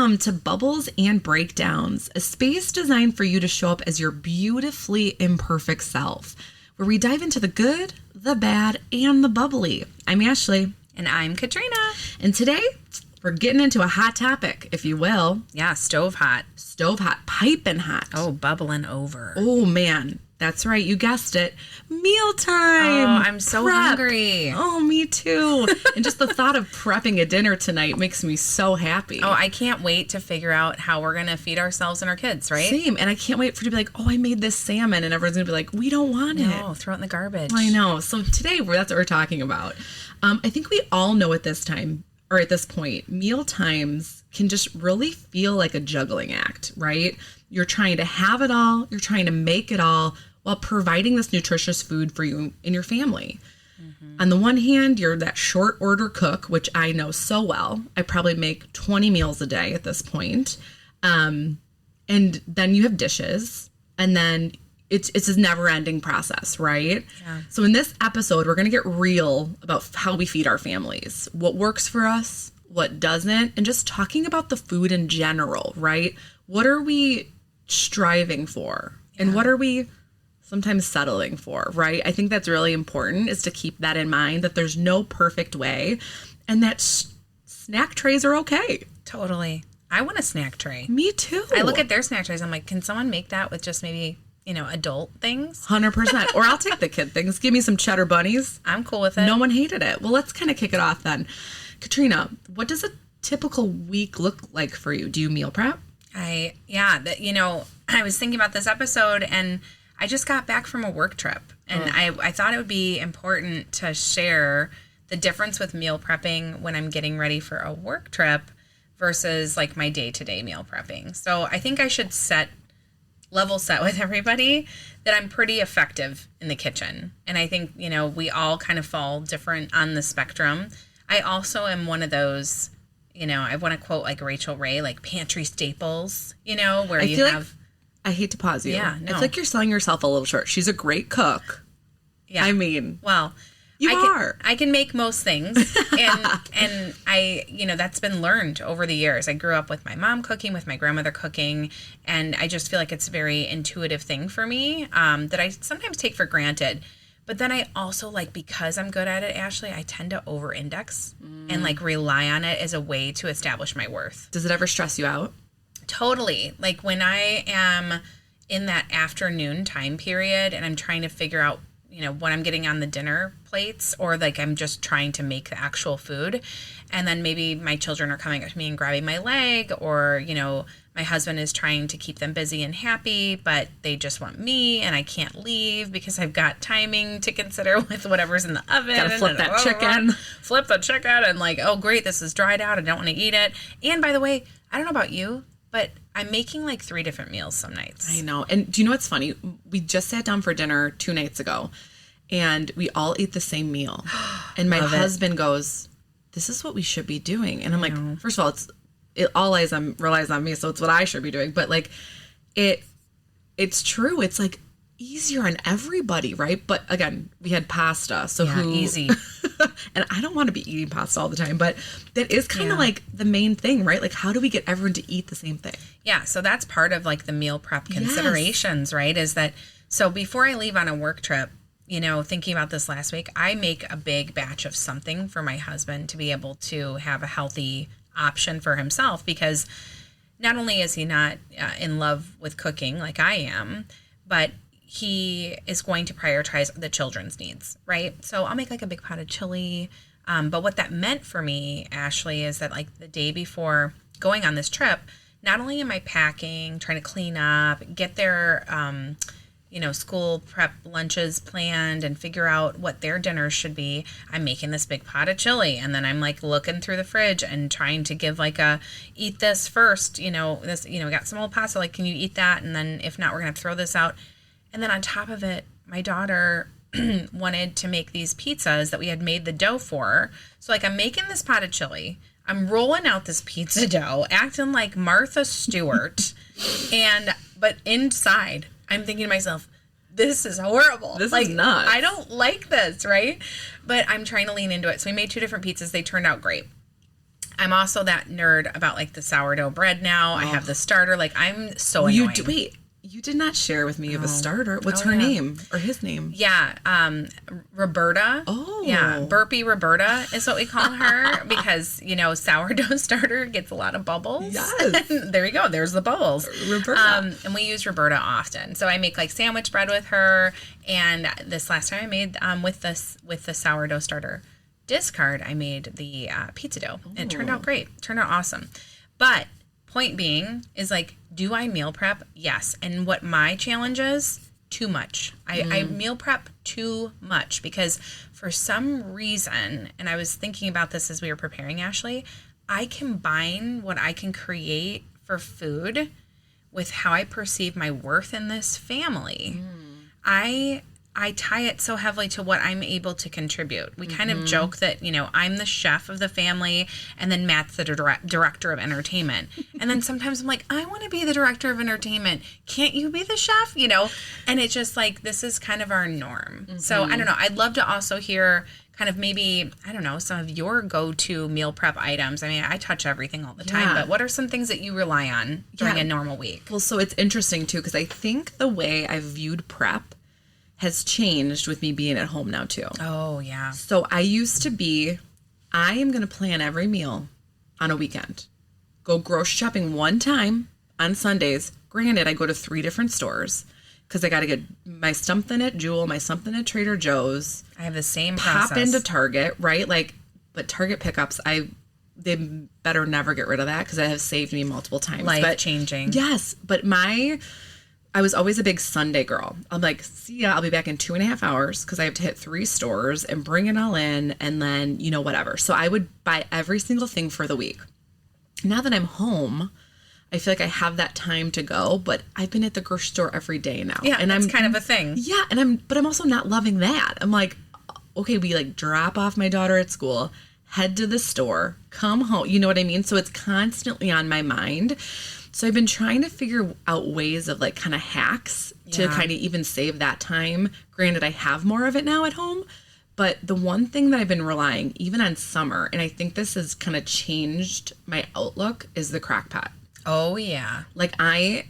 Welcome to Bubbles and Breakdowns, a space designed for you to show up as your beautifully imperfect self, where we dive into the good, the bad, and the bubbly. I'm Ashley. And I'm Katrina. And today, we're getting into a hot topic, if you will. Yeah, stove hot. Stove hot, piping hot. Oh, bubbling over. Oh, man. That's right. You guessed it. Mealtime. Oh, I'm so hungry. Oh, me too. And just the thought of prepping a dinner tonight makes me so happy. Oh, I can't wait to figure out how we're going to feed ourselves and our kids, right? Same. And I can't wait for it to be like, oh, I made this salmon. And everyone's going to be like, we don't want it. No, throw it in the garbage. I know. So today, that's what we're talking about. I think we all know at this time, or at this point, meal times can just really feel like a juggling act, right? You're trying to have it all. You're trying to make it all while providing this nutritious food for you and your family. Mm-hmm. On the one hand, you're that short order cook, which I know so well. I probably make 20 meals a day at this point. And then you have dishes, and then it's a never ending process, right? Yeah. So in this episode, we're going to get real about how we feed our families, what works for us, what doesn't, and just talking about the food in general, right? What are we striving for? Yeah. And what are we sometimes settling for, right? I think that's really important, is to keep that in mind, that there's no perfect way, and that snack trays are okay. Totally. I want a snack tray. Me too. I look at their snack trays. I'm like, can someone make that with just maybe, adult things? 100%. Or I'll take the kid things. Give me some cheddar bunnies. I'm cool with it. No one hated it. Well, let's kind of kick it off then. Katrina, what does a typical week look like for you? Do you meal prep? I was thinking about this episode, and I just got back from a work trip, and I thought it would be important to share the difference with meal prepping when I'm getting ready for a work trip versus like my day-to-day meal prepping. So I think I should level set with everybody that I'm pretty effective in the kitchen. And I think, we all kind of fall different on the spectrum. I also am one of those, I want to quote like Rachel Ray, like pantry staples, where you have... I hate to pause you. Yeah, no. It's like you're selling yourself a little short. She's a great cook. Yeah. I mean... Well... I can make most things, and I, that's been learned over the years. I grew up with my mom cooking, with my grandmother cooking, and I just feel like it's a very intuitive thing for me that I sometimes take for granted. But then I also, because I'm good at it, Ashley, I tend to over-index and, rely on it as a way to establish my worth. Does it ever stress you out? Totally. Like, when I am in that afternoon time period and I'm trying to figure out what I'm getting on the dinner plates, or I'm just trying to make the actual food. And then maybe my children are coming up to me and grabbing my leg, or, my husband is trying to keep them busy and happy, but they just want me and I can't leave because I've got timing to consider with whatever's in the oven. Gotta flip that chicken. Flip the chicken and oh great, this is dried out. I don't want to eat it. And by the way, I don't know about you, but I'm making 3 different meals some nights. I know. And do you know what's funny? We just sat down for dinner 2 nights ago, and we all ate the same meal. And my husband goes, this is what we should be doing. And I'm like, first of all, it all relies on me, so it's what I should be doing. But it's true. It's easier on everybody, right? But again, we had pasta, so easy. And I don't want to be eating pasta all the time, but that is kind of the main thing, right? How do we get everyone to eat the same thing? Yeah, so that's part of the meal prep considerations, right? Is that, so before I leave on a work trip, thinking about this last week, I make a big batch of something for my husband to be able to have a healthy option for himself, because not only is he not in love with cooking like I am, but he is going to prioritize the children's needs, right? So I'll make a big pot of chili. But what that meant for me, Ashley, is that the day before going on this trip, not only am I packing, trying to clean up, get their, school prep lunches planned and figure out what their dinners should be, I'm making this big pot of chili. And then I'm looking through the fridge and trying to give eat this first, got some old pasta, can you eat that? And then if not, we're going to throw this out. And then on top of it, my daughter wanted to make these pizzas that we had made the dough for. So I'm making this pot of chili. I'm rolling out this pizza dough, acting like Martha Stewart. But inside, I'm thinking to myself, this is horrible. This is nuts. I don't like this, right? But I'm trying to lean into it. So we made 2 different pizzas. They turned out great. I'm also that nerd about like the sourdough bread now. I have the starter. Like I'm so annoying. Wait, you did not share with me of a starter. What's her name or his name? Yeah, Roberta. Oh. Yeah, Burpee Roberta is what we call her because, sourdough starter gets a lot of bubbles. Yes. There you go. There's the bubbles. Roberta. And we use Roberta often. So I make like sandwich bread with her. And this last time I made with the sourdough starter discard, I made the pizza dough. And it turned out great. It turned out awesome. But point being is like, do I meal prep? Yes. And what my challenge is, too much. I meal prep too much because for some reason, and I was thinking about this as we were preparing, Ashley, I combine what I can create for food with how I perceive my worth in this family. I tie it so heavily to what I'm able to contribute. We kind of joke that, I'm the chef of the family and then Matt's the director of entertainment. And then sometimes I'm like, I want to be the director of entertainment. Can't you be the chef? And it's just like, this is kind of our norm. So I don't know. I'd love to also hear kind of maybe, I don't know, some of your go-to meal prep items. I mean, I touch everything all the time, but what are some things that you rely on during a normal week? Well, so it's interesting too, because I think the way I've viewed prep has changed with me being at home now too. Oh, yeah. So I used to be, I am going to plan every meal on a weekend. Go grocery shopping one time on Sundays. Granted, I go to 3 different stores because I got to get my something at Jewel, my something at Trader Joe's. I have the same process. Pop into Target, right? But Target pickups, they better never get rid of that because it has saved me multiple times. Life-changing. Yes, but I was always a big Sunday girl. I'm like, see ya, I'll be back in 2.5 hours because I have to hit 3 stores and bring it all in and then, whatever. So I would buy every single thing for the week. Now that I'm home, I feel like I have that time to go, but I've been at the grocery store every day now. Yeah, and that's kind of a thing. Yeah, but I'm also not loving that. I'm like, okay, we drop off my daughter at school, head to the store, come home. You know what I mean? So it's constantly on my mind. So I've been trying to figure out ways of kind of hacks to kind of even save that time. Granted, I have more of it now at home, but the one thing that I've been relying, even on summer, and I think this has kind of changed my outlook, is the crock pot. Oh, yeah. I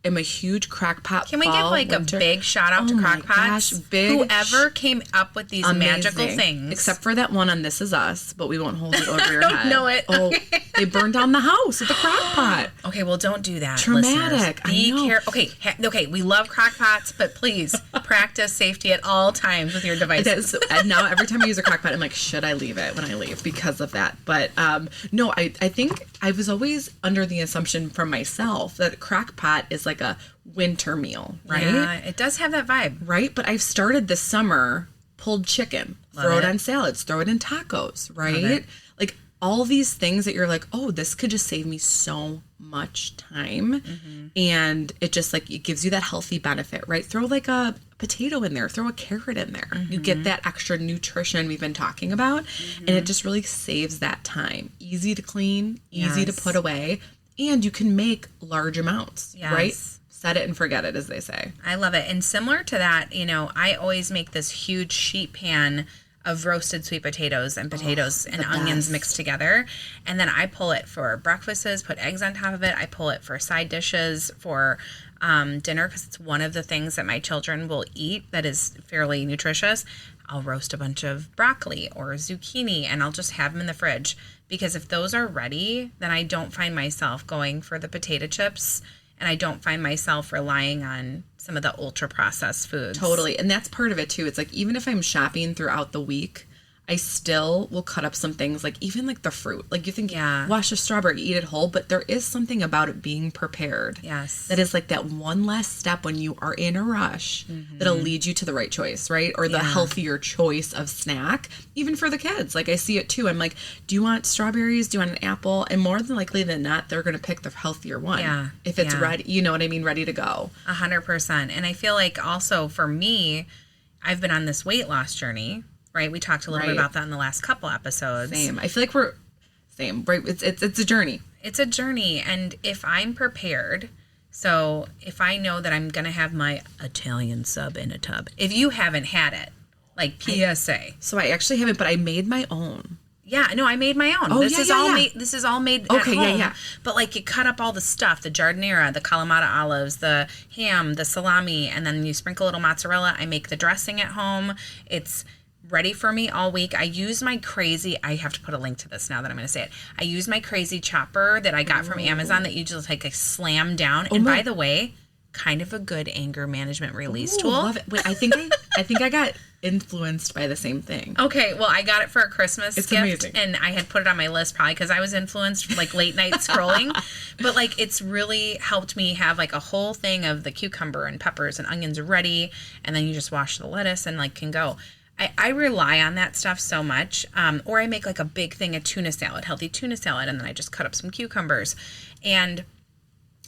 am a huge crock pot. Can we give winter. A big shout out to crock pots? Whoever came up with these magical things. Except for that one on This Is Us, but we won't hold it over your head. I don't know it. Oh, they burned down the house with the crock pot. Okay, well, don't do that. Traumatic. Be careful. Okay, we love crock pots, but please practice safety at all times with your devices. And now every time I use a crock pot, I'm like, should I leave it when I leave because of that? But no, I think I was always under the assumption from myself that a crock pot is like a winter meal, right? Yeah, it does have that vibe. Right, but I've started this summer pulled chicken. Throw it on salads, throw it in tacos, right? All these things that you're like, oh, this could just save me so much time. And it just it gives you that healthy benefit, right? Throw a potato in there, throw a carrot in there. You get that extra nutrition we've been talking about. And it just really saves that time. Easy to clean, easy to put away. And you can make large amounts, right? Set it and forget it, as they say. I love it. And similar to that, I always make this huge sheet pan of roasted sweet potatoes and onions mixed together. And then I pull it for breakfasts, put eggs on top of it. I pull it for side dishes, for dinner, because it's one of the things that my children will eat that is fairly nutritious. I'll roast a bunch of broccoli or zucchini and I'll just have them in the fridge. Because if those are ready, then I don't find myself going for the potato chips. And I don't find myself relying on some of the ultra processed foods. Totally. And that's part of it too. It's even if I'm shopping throughout the week, I still will cut up some things, even the fruit. You think, wash a strawberry, eat it whole, but there is something about it being prepared. Yes. That is that one last step when you are in a rush that'll lead you to the right choice, right? Or the healthier choice of snack, even for the kids. I see it too. I'm like, do you want strawberries? Do you want an apple? And more than likely than not, they're going to pick the healthier one. Yeah. If it's ready, you know what I mean? Ready to go. 100%. And I feel also for me, I've been on this weight loss journey. Right, we talked a little bit about that in the last couple episodes. Same. I feel like we're same. Right, it's a journey. It's a journey, and if I'm prepared, so if I know that I'm gonna have my Italian sub in a tub, if you haven't had it, PSA. So I actually haven't, but I made my own. Yeah, no, I made my own. Oh, This is all made at home. But like you cut up all the stuff, the giardiniera, the Kalamata olives, the ham, the salami, and then you sprinkle a little mozzarella. I make the dressing at home. It's ready for me all week. I use my crazy, I have to put a link to this now that I'm going to say it. I use my crazy chopper that I got from Amazon that you just like slam down. And by the way, kind of a good anger management release tool. Love it. Wait, I think I got influenced by the same thing. Okay, well, I got it for a Christmas gift, amazing. and I had put it on my list probably because I was influenced like late night scrolling. But like, it's really helped me have like a whole thing of the cucumber and peppers and onions ready, and then you just wash the lettuce and like can go. I rely on that stuff so much. Or I make like a big thing of tuna salad, healthy tuna salad, and then I just cut up some cucumbers. And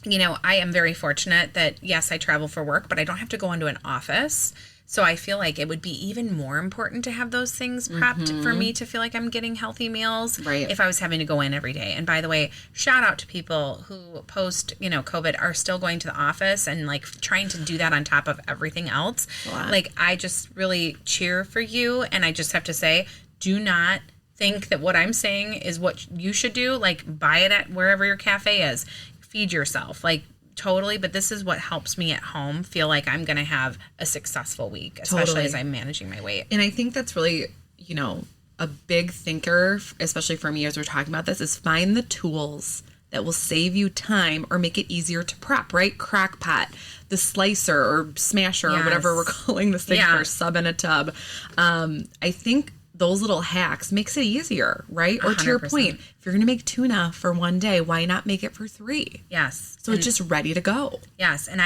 you know, I am very fortunate that, yes, I travel for work, but I don't have to go into an office. So I feel like it would be even more important to have those things prepped for me to feel like I'm getting healthy meals if I was having to go in every day. And by the way, shout out to people who post, you know, COVID are still going to the office and like trying to do that on top of everything else. Wow. Like, I just really cheer for you. And I just have to say, do not think that what I'm saying is what you should do. Like, buy it at wherever your cafe is. Feed yourself. Like, totally, but this is what helps me at home feel like I'm going to have a successful week, especially as I'm managing my weight. And I think that's really, you know, a big thinker, especially for me as we're talking about this, is find the tools that will save you time or make it easier to prep, right? Crock pot, the slicer or smasher or whatever we're calling this thing for, sub in a tub. I think those little hacks makes it easier, right? Or 100%. To your point, if you're going to make tuna for one day, why not make it for 3? Yes. So it's just ready to go. Yes. And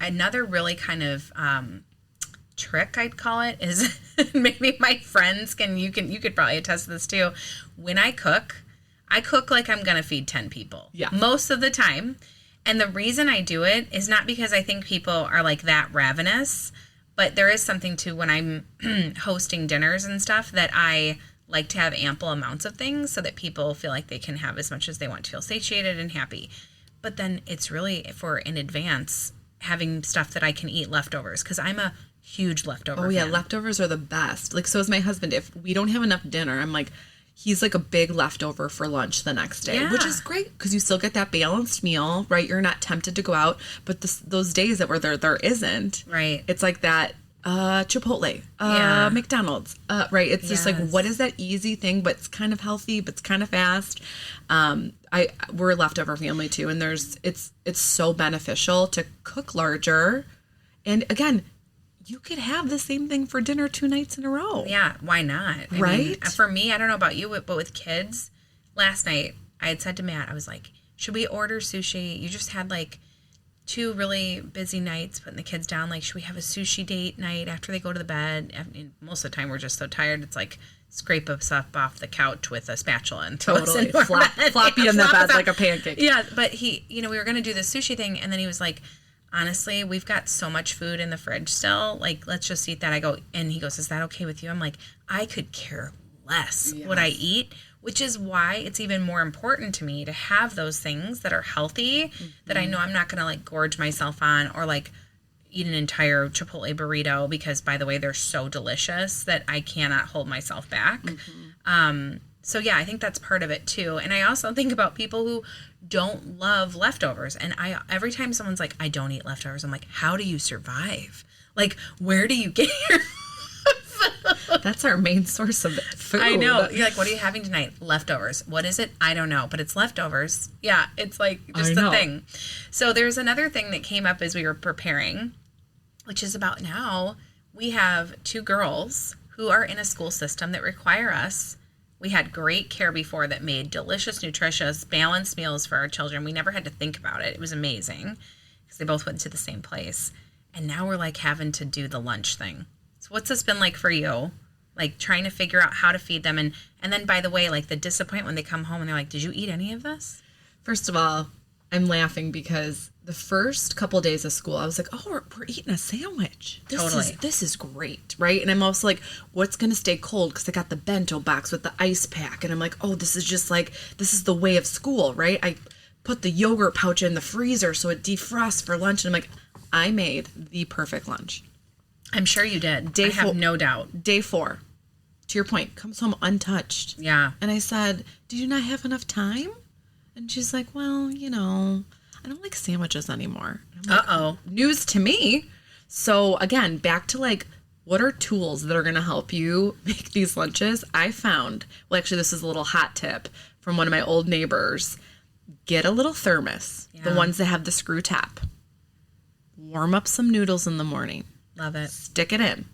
another really kind of trick, I'd call it, is maybe my friends you could probably attest to this too. When I cook like I'm going to feed 10 people. Yeah. Most of the time. And the reason I do it is not because I think people are like that ravenous, but there is something to when I'm hosting dinners and stuff that I like to have ample amounts of things so that people feel like they can have as much as they want to feel satiated and happy. But then it's really for in advance having stuff that I can eat leftovers because I'm a huge leftover fan. Oh, yeah. Leftovers are the best. Like, so is my husband. If we don't have enough dinner, I'm like, he's like a big leftover for lunch the next day, which is great because you still get that balanced meal, right? You're not tempted to go out, but those days that were there isn't. Right. It's like that Chipotle, McDonald's, right? It's just like, what is that easy thing, but it's kind of healthy, but it's kind of fast. We're a leftover family too, and it's so beneficial to cook larger. And again, you could have the same thing for dinner 2 nights in a row. Yeah, why not? I mean, for me, I don't know about you, but with kids, last night I had said to Matt, I was like, should we order sushi? You just had like 2 really busy nights putting the kids down. Like, should we have a sushi date night after they go to the bed? I mean, most of the time we're just so tired. It's like scrape us up off the couch with a spatula and throw us into our bed. Floppy in the bed like a pancake. Yeah, but he, we were going to do the sushi thing, and then he was like, honestly, we've got so much food in the fridge still. Like, let's just eat that. I go, and he goes, is that okay with you? I'm like, I could care less what I eat, which is why it's even more important to me to have those things that are healthy, that I know I'm not going to like gorge myself on or like eat an entire Chipotle burrito because, by the way, they're so delicious that I cannot hold myself back. So yeah, I think that's part of it too. And I also think about people who don't love leftovers. And every time someone's like, I don't eat leftovers, I'm like, how do you survive? Like, where do you get your food? That's our main source of food. I know. You're like, what are you having tonight? Leftovers. What is it? I don't know, but it's leftovers. Yeah, it's like just the thing. So there's another thing that came up as we were preparing, which is about now we have 2 girls who are in a school system that require us. We had great care before that made delicious, nutritious, balanced meals for our children. We never had to think about it. It was amazing because they both went to the same place. And now we're like having to do the lunch thing. So what's this been like for you? Like trying to figure out how to feed them. And then, by the way, like the disappointment when they come home and they're like, did you eat any of this? First of all, I'm laughing because the first couple of days of school, I was like, oh, we're eating a sandwich. This is great, right? And I'm also like, what's going to stay cold? Because I got the bento box with the ice pack. And I'm like, oh, this is the way of school, right? I put the yogurt pouch in the freezer so it defrosts for lunch. And I'm like, I made the perfect lunch. I'm sure you did. I have no doubt. Day 4. to your point, comes home untouched. Yeah. And I said, did you not have enough time? And she's like, well, I don't like sandwiches anymore. Uh-oh. News to me. So again, back to like, what are tools that are going to help you make these lunches? I found, well, actually, this is a little hot tip from one of my old neighbors. Get a little thermos, the ones that have the screw top. Warm up some noodles in the morning. Love it. Stick it in.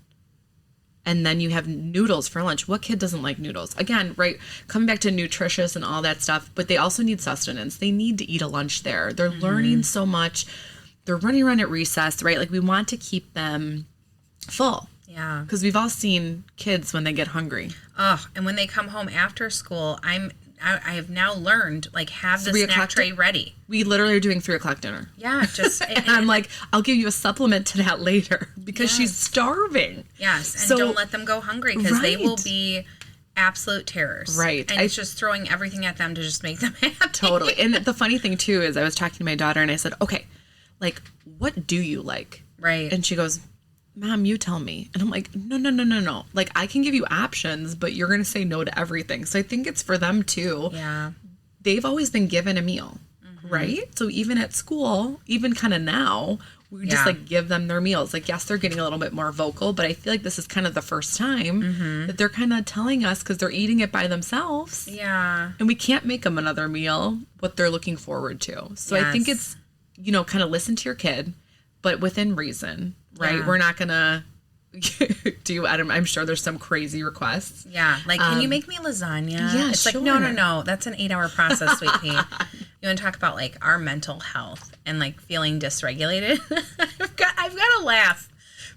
And then you have noodles for lunch. What kid doesn't like noodles? Again, right, coming back to nutritious and all that stuff, but they also need sustenance. They need to eat a lunch there. They're learning so much. They're running around at recess, right? Like, we want to keep them full. Yeah. Because we've all seen kids when they get hungry. Oh, and when they come home after school, I have now learned, like, have the snack tray ready. We literally are doing 3:00 dinner. Yeah, just... and I'm like, I'll give you a supplement to that later because she's starving. Yes, and don't let them go hungry because they will be absolute terrors. Right. And it's just throwing everything at them to just make them happy. Totally. And the funny thing, too, is I was talking to my daughter and I said, okay, like, what do you like? Right. And she goes, Mom, you tell me. And I'm like, no. Like, I can give you options, but you're going to say no to everything. So I think it's for them, too. Yeah. They've always been given a meal, right? So even at school, even kind of now, we just, like, give them their meals. Like, yes, they're getting a little bit more vocal, but I feel like this is kind of the first time that they're kind of telling us because they're eating it by themselves. Yeah. And we can't make them another meal, what they're looking forward to. So I think it's, kind of listen to your kid, but within reason. Right. Yeah. We're not going to I'm sure there's some crazy requests. Yeah. Like, can you make me lasagna? Yeah, it's sure. like, no. That's an 8-hour process, sweet pea. You want to talk about, like, our mental health and, like, feeling dysregulated? I've got to laugh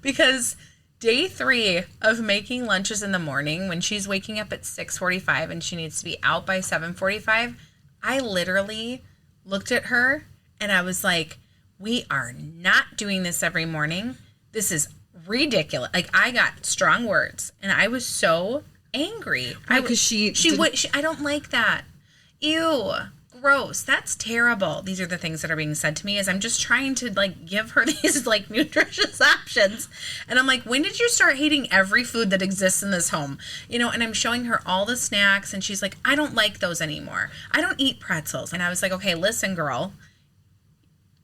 because day 3 of making lunches in the morning when she's waking up at 6:45 and she needs to be out by 7:45, I literally looked at her and I was like, we are not doing this every morning. This is ridiculous. Like, I got strong words and I was so angry. Right, because I don't like that. Ew, gross. That's terrible. These are the things that are being said to me as I'm just trying to, like, give her these, like, nutritious options. And I'm like, when did you start hating every food that exists in this home? And I'm showing her all the snacks and she's like, I don't like those anymore. I don't eat pretzels. And I was like, okay, listen, girl,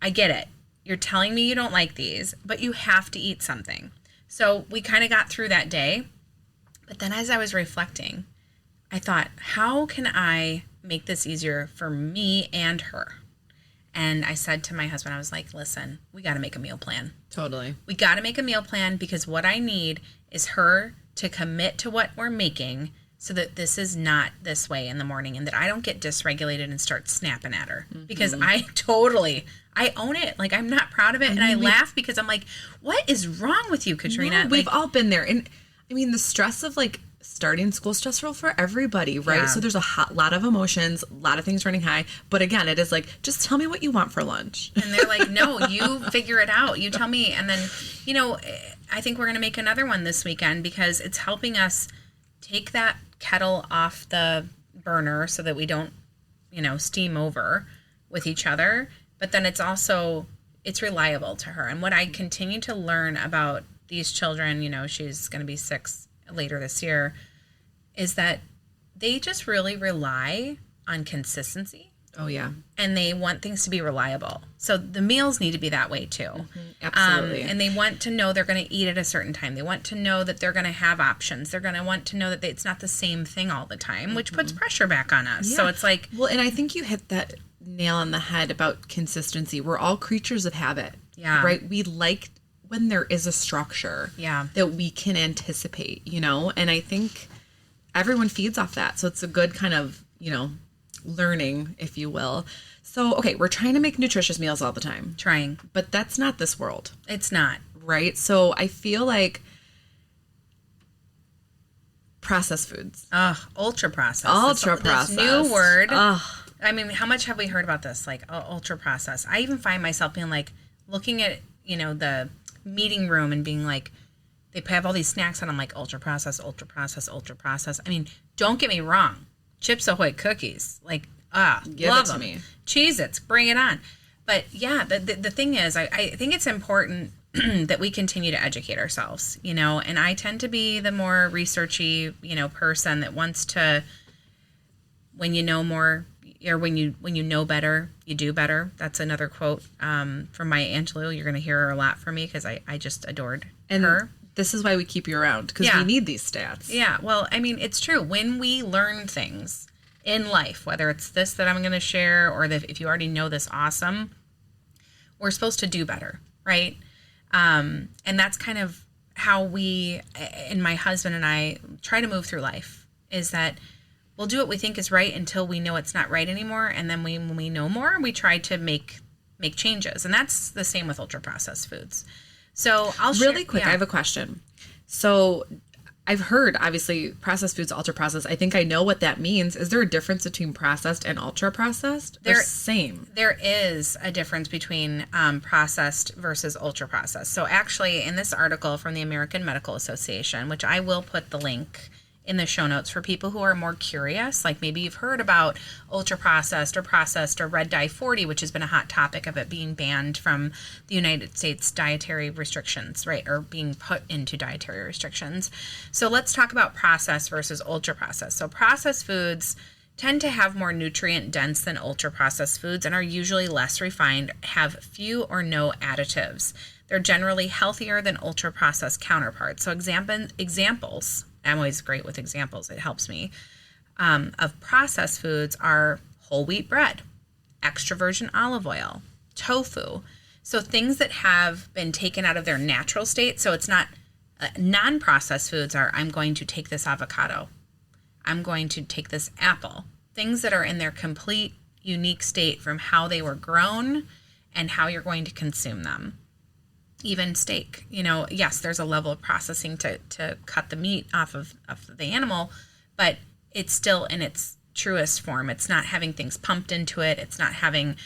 I get it. You're telling me you don't like these, but you have to eat something. So we kind of got through that day. But then as I was reflecting, I thought, how can I make this easier for me and her? And I said to my husband, I was like, listen, we got to make a meal plan. Totally. We got to make a meal plan because what I need is her to commit to what we're making so that this is not this way in the morning and that I don't get dysregulated and start snapping at her. Because I own it. Like, I'm not proud of it. And I laugh because I'm like, what is wrong with you, Katrina? No, we've all been there. And I mean, the stress of, like, starting school is stressful for everybody, right? Yeah. So there's a lot of emotions, a lot of things running high. But again, it is like, just tell me what you want for lunch. And they're like, no, you figure it out. You tell me. And then, I think we're going to make another one this weekend because it's helping us take that kettle off the burner so that we don't, steam over with each other. But then it's reliable to her. And what I continue to learn about these children, she's going to be 6 later this year, is that they just really rely on consistency. Oh, yeah. And they want things to be reliable. So the meals need to be that way, too. Absolutely. And they want to know they're going to eat at a certain time. They want to know that they're going to have options. They're going to want to know that it's not the same thing all the time, which puts pressure back on us. Yeah. So it's like... Well, and I think you hit that nail on the head about consistency. We're all creatures of habit. Yeah. Right? We like when there is a structure that we can anticipate, And I think everyone feeds off that. So it's a good kind of, learning, if you will. So, okay, we're trying to make nutritious meals all the time. Trying. But that's not this world. It's not. Right? So I feel like processed foods. Ultra processed. Ultra processed. This new word. I mean, how much have we heard about this? Like, ultra processed. I even find myself being like, looking at, the meeting room and being like, they have all these snacks and I'm like, ultra processed, ultra processed, ultra processed. I mean, don't get me wrong. Chips Ahoy cookies. Like, Give love it to them. me. Cheez-Its, bring it on. But yeah, the thing is, I think it's important that we continue to educate ourselves, and I tend to be the more researchy, person that wants to, when you know more, or when you know better, you do better. That's another quote from Maya Angelou. You're going to hear her a lot from me because I just adored her. This is why we keep you around, because we need these stats. Yeah, well, I mean, it's true. When we learn things in life, whether it's this that I'm going to share, or that if you already know this, awesome, we're supposed to do better, right? And that's kind of how we, and my husband and I, try to move through life, is that we'll do what we think is right until we know it's not right anymore. And then when we know more, we try to make changes. And that's the same with ultra-processed foods. So I'll share. Really quick, I have a question. So I've heard, obviously, processed foods, ultra-processed. I think I know what that means. Is there a difference between processed and ultra-processed? They're same. There is a difference between processed versus ultra-processed. So actually, in this article from the American Medical Association, which I will put the link in the show notes for people who are more curious, like maybe you've heard about ultra-processed or red dye 40, which has been a hot topic of it being banned from the United States dietary restrictions, right, or being put into dietary restrictions. So let's talk about processed versus ultra-processed. So processed foods tend to have more nutrient dense than ultra-processed foods and are usually less refined, have few or no additives. They're generally healthier than ultra-processed counterparts. So examples, I'm always great with examples, it helps me, of processed foods are whole wheat bread, extra virgin olive oil, tofu. So things that have been taken out of their natural state. So it's not, non-processed foods are, I'm going to take this avocado, I'm going to take this apple. Things that are in their complete unique state from how they were grown and how you're going to consume them. Even steak, yes, there's a level of processing to cut the meat off of the animal, but it's still in its truest form. It's not having things pumped into it. It's not having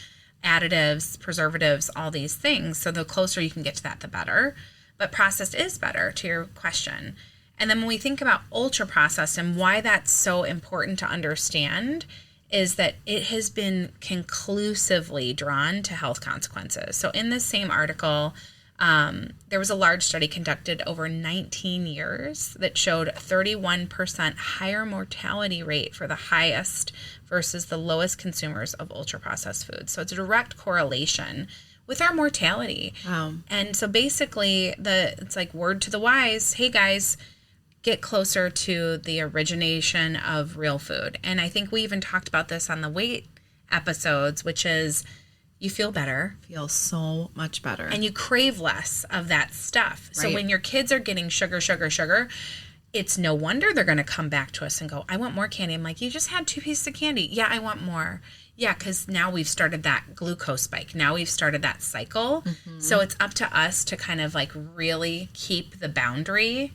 additives, preservatives, all these things. So the closer you can get to that, the better. But processed is better, to your question. And then when we think about ultra processed and why that's so important to understand is that it has been conclusively drawn to health consequences. So in this same article, there was a large study conducted over 19 years that showed 31% higher mortality rate for the highest versus the lowest consumers of ultra-processed foods. So it's a direct correlation with our mortality. Wow. And so basically, it's like word to the wise, hey guys, get closer to the origination of real food. And I think we even talked about this on the weight episodes, which is you feel better. Feel so much better. And you crave less of that stuff. Right. So when your kids are getting sugar, it's no wonder they're going to come back to us and go, I want more candy. I'm like, you just had 2 pieces of candy. Yeah, I want more. Yeah, because now we've started that glucose spike. Now we've started that cycle. Mm-hmm. So it's up to us to kind of like really keep the boundary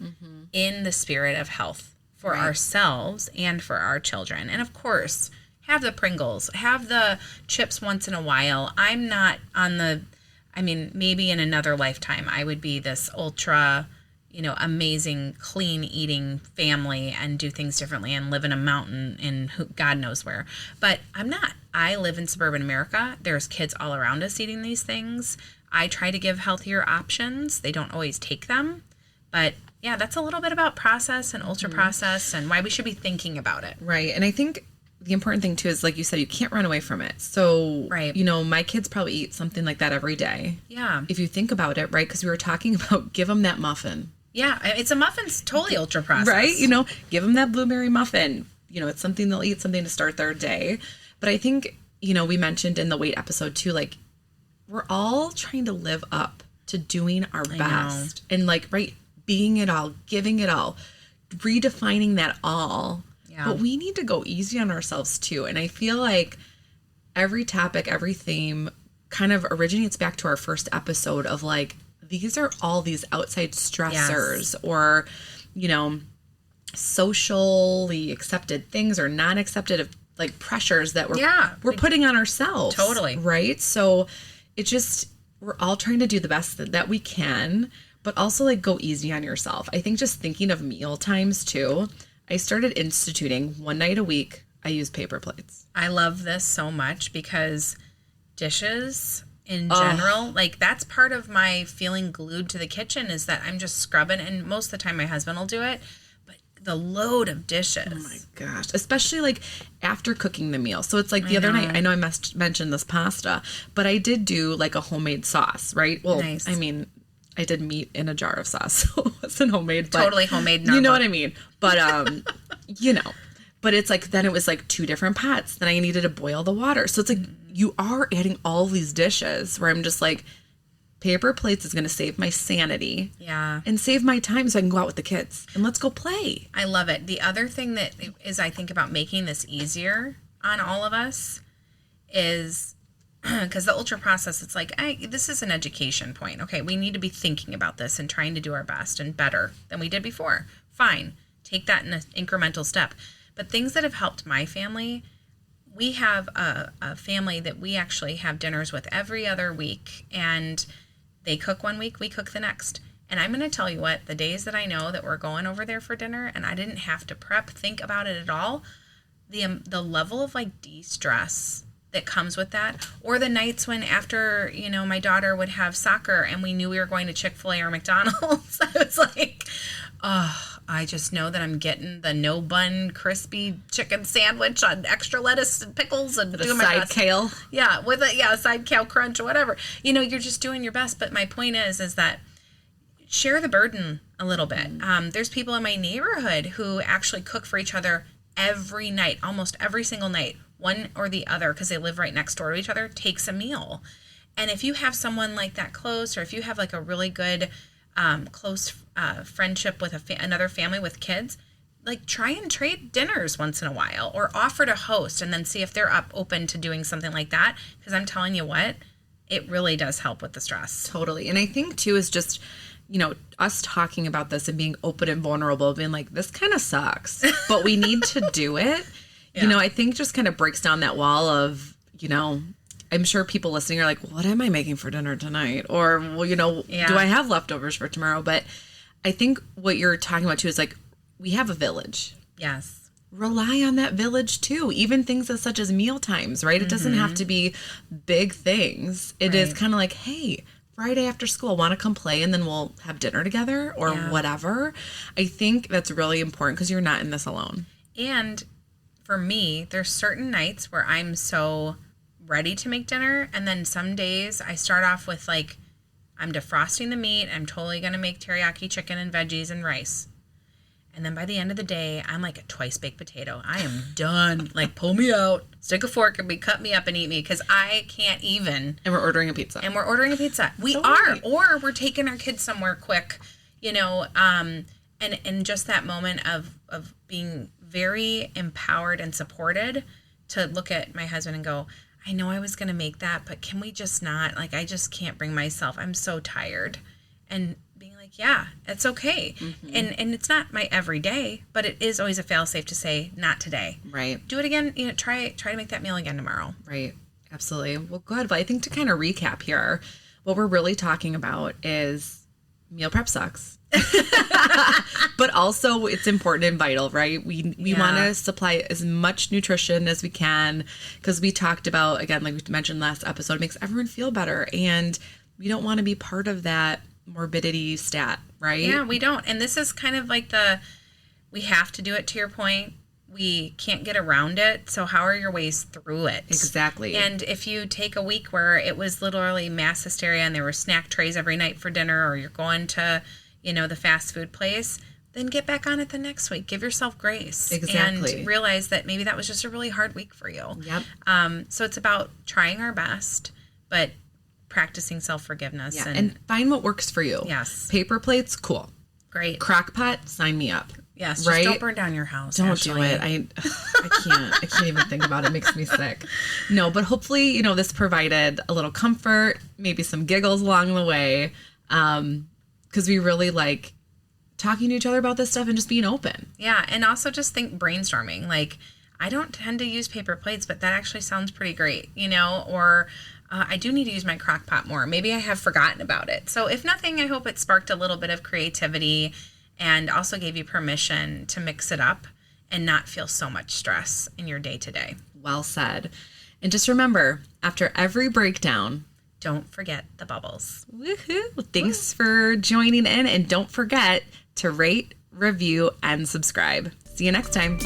in the spirit of health for ourselves and for our children. And of course, have the Pringles, have the chips once in a while. I'm not on maybe in another lifetime, I would be this ultra, amazing, clean eating family and do things differently and live in a mountain in God knows where. But I'm not. I live in suburban America. There's kids all around us eating these things. I try to give healthier options. They don't always take them. But yeah, that's a little bit about process and ultra process and why we should be thinking about it. Right. And I think the important thing, too, is, like you said, you can't run away from it. So, my kids probably eat something like that every day. Yeah. If you think about it, right? Because we were talking about give them that muffin. Yeah. It's a muffin's totally ultra processed. Right? Give them that blueberry muffin. It's something they'll eat, something to start their day. But I think, we mentioned in the weight episode, too, like, we're all trying to live up to doing our best. And, being it all, giving it all, redefining that all. Yeah. But we need to go easy on ourselves too. And I feel like every topic, every theme kind of originates back to our first episode of like, these are all these outside stressors or, socially accepted things or non-accepted like pressures that we're putting on ourselves. Totally. Right. So we're all trying to do the best that we can, but also like go easy on yourself. I think just thinking of meal times too, I started instituting one night a week, I use paper plates. I love this so much because dishes in general. Like, that's part of my feeling glued to the kitchen is that I'm just scrubbing, and most of the time my husband will do it. But the load of dishes. Oh my gosh. Especially like after cooking the meal. So it's like the other night, I know I mentioned this pasta, but I did do like a homemade sauce, right? Well, Nice. I mean, I did meat in a jar of sauce, so it wasn't homemade. But Totally homemade. You know what I mean? But, you know, but it's like, then it was like 2 different pots. Then I needed to boil the water. So it's like, you are adding all these dishes where I'm just like, paper plates is going to save my sanity. Yeah. And save my time so I can go out with the kids and let's go play. I love it. The other thing that is, I think about making this easier on all of us is because the ultra process, it's like, this is an education point. Okay, we need to be thinking about this and trying to do our best and better than we did before. Fine. Take that in an incremental step. But things that have helped my family, we have a family that we actually have dinners with every other week. And they cook one week, we cook the next. And I'm going to tell you what, the days that I know that we're going over there for dinner and I didn't have to think about it at all, the level of like de-stress that comes with that, or the nights when after, you know, my daughter would have soccer and we knew we were going to Chick-fil-A or McDonald's, I was like, oh, I just know that I'm getting the no bun crispy chicken sandwich on extra lettuce and pickles and doing my best. Kale. Yeah, with a side kale crunch or whatever. You know, you're just doing your best. But my point is that share the burden a little bit. There's people in my neighborhood who actually cook for each other every night, almost every single night. One or the other, because they live right next door to each other, takes a meal. And if you have someone like that close, or if you have like a really good close friendship with another family with kids, like try and trade dinners once in a while, or offer to host and then see if they're open to doing something like that. Because I'm telling you what, it really does help with the stress. Totally. And I think too is just, you know, us talking about this and being open and vulnerable, being like, this kind of sucks, but we need to do it. Yeah. You know, I think just kind of breaks down that wall of, you know, I'm sure people listening are like, what am I making for dinner tonight? Or, well, you know, do I have leftovers for tomorrow? But I think what you're talking about too is like, we have a village. Yes. Rely on that village too. Even things such as Mealtimes, right? It doesn't have to be big things. It is kind of like, hey, Friday after school, want to come play and then we'll have dinner together or whatever. I think that's really important because you're not in this alone. And for me, there's certain nights where I'm so ready to make dinner, and then some days I start off with like, I'm defrosting the meat, I'm totally going to make teriyaki chicken and veggies and rice. And then by the end of the day, I'm like a twice baked potato. I am done. Like, pull me out, stick a fork in me, cut me up and eat me, because I can't even. And we're ordering a pizza. We are. Or we're taking our kids somewhere quick, you know, and just that moment of being very empowered and supported to look at my husband and go, I know I was going to make that, but can we just not? Like, I just can't bring myself. I'm so tired. And being like, yeah, it's okay. Mm-hmm. And it's not my everyday, but it is always a fail-safe to say, not today. Right. Do it again. You know, try to make that meal again tomorrow. Right. Absolutely. Well, good. But I think to kind of recap here, what we're really talking about is meal prep sucks. But also it's important and vital, right? We want to supply as much nutrition as we can, because we talked about, again, like we mentioned last episode, it makes everyone feel better, and we don't want to be part of that morbidity stat, right? Yeah, we don't. And this is kind of like we have to do it, to your point. We can't get around it. So how are your ways through it? Exactly. And if you take a week where it was literally mass hysteria and there were snack trays every night for dinner, or you're going to, you know, the fast food place, then get back on it the next week. Give yourself grace. Exactly. And realize that maybe that was just a really hard week for you. Yep. So it's about trying our best, but practicing self-forgiveness. Yeah. And find what works for you. Yes. Paper plates, cool. Great. Crock pot, sign me up. Yes. Right? Just don't burn down your house. Don't Ashley. do it. I can't even think about it. It makes me sick. No, but hopefully, you know, this provided a little comfort, maybe some giggles along the way. Because we really like talking to each other about this stuff and just being open. Yeah. And also just think brainstorming. Like, I don't tend to use paper plates, but that actually sounds pretty great, you know, or I do need to use my crock pot more. Maybe I have forgotten about it. So if nothing, I hope it sparked a little bit of creativity and also gave you permission to mix it up and not feel so much stress in your day to day. Well said. And just remember, after every breakdown, don't forget the bubbles. Woohoo! Thanks for joining in, and don't forget to rate, review, and subscribe. See you next time.